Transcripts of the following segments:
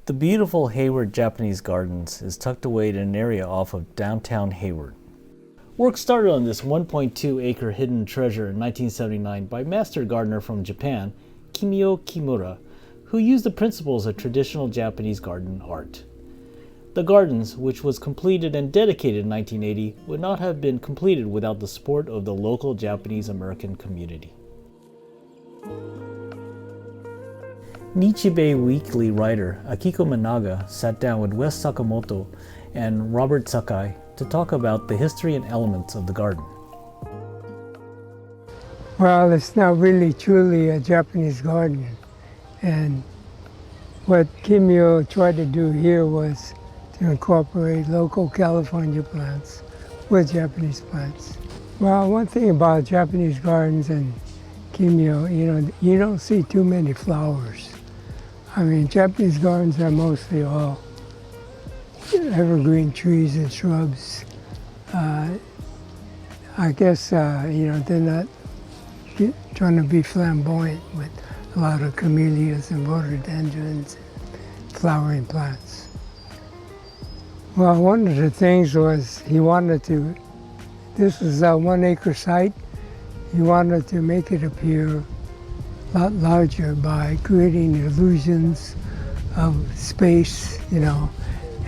The beautiful Hayward Japanese Gardens is tucked away in an area off of downtown Hayward. Work started on this 1.2-acre hidden treasure in 1979 by master gardener from Japan, Kimio Kimura, who used the principles of traditional Japanese garden art. The gardens, which was completed and dedicated in 1980, would not have been completed without the support of the local Japanese American community. Nichi Bei weekly writer Akiko Managa sat down with Wes Sakamoto and Robert Sakai to talk about the history and elements of the garden. Well, it's not really truly a Japanese garden. And what Kimio tried to do here was to incorporate local California plants with Japanese plants. Well, one thing about Japanese gardens and Kimio, you don't see too many flowers. I mean, Japanese gardens are mostly all evergreen trees and shrubs. I guess, they're not trying to be flamboyant with a lot of camellias and rhododendrons and flowering plants. Well, one of the things was this was a 1-acre site. He wanted to make it appear a lot larger by creating illusions of space,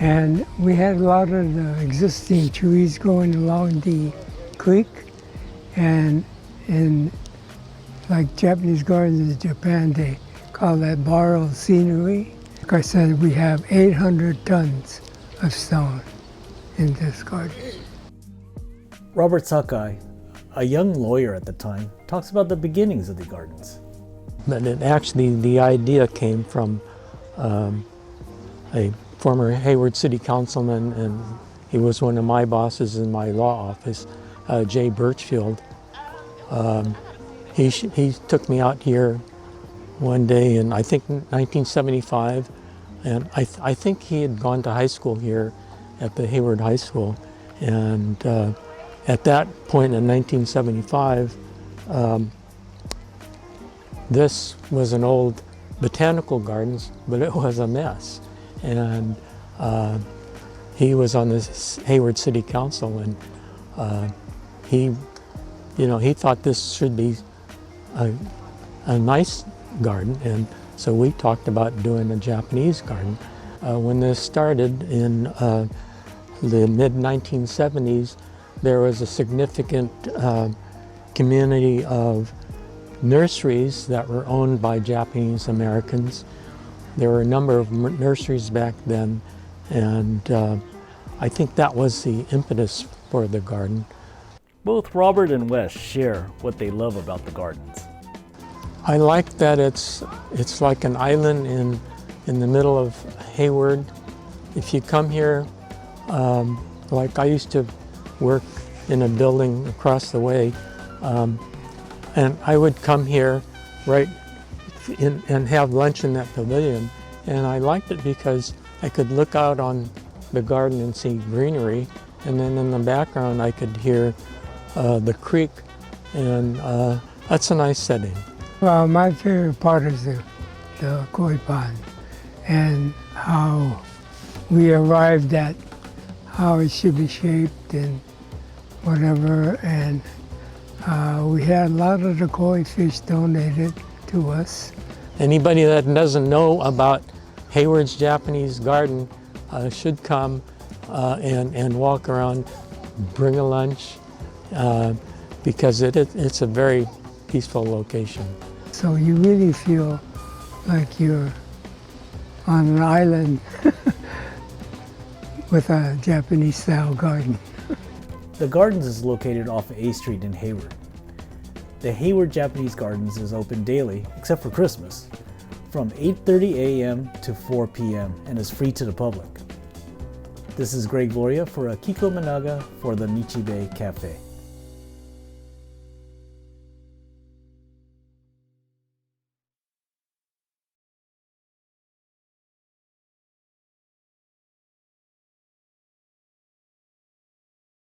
And we had a lot of the existing trees growing along the creek, and in like Japanese gardens in Japan, they call that borrowed scenery. Like I said, we have 800 tons of stone in this garden. Robert Sakai, a young lawyer at the time, talks about the beginnings of the gardens. But the idea came from a former Hayward city councilman, and he was one of my bosses in my law office, Jay Birchfield. He took me out here one day in, I think, 1975, and I think he had gone to high school here at the Hayward High School. And at that point in 1975, this was an old botanical gardens, but it was a mess. And he was on the Hayward City Council, and he thought this should be a nice garden, and so we talked about doing a Japanese garden. When this started in the mid-1970s, there was a significant community of nurseries that were owned by Japanese Americans. There were a number of nurseries back then, and I think that was the impetus for the garden. Both Robert and Wes share what they love about the gardens. I like that it's like an island in the middle of Hayward. If you come here, like I used to work in a building across the way, and I would come here and have lunch in that pavilion, and I liked it because I could look out on the garden and see greenery, and then in the background I could hear the creek, and that's a nice setting. Well, my favorite part is the koi pond and how we arrived at how it should be shaped and whatever, and we had a lot of the koi fish donated to us. Anybody that doesn't know about Hayward's Japanese Garden should come and walk around, bring a lunch, because it's a very peaceful location. So you really feel like you're on an island with a Japanese-style garden. The Gardens is located off of A Street in Hayward. The Hayward Japanese Gardens is open daily, except for Christmas, from 8:30 a.m. to 4 p.m. and is free to the public. This is Greg Gloria for Akiko Managa for the Nichi Bei Café.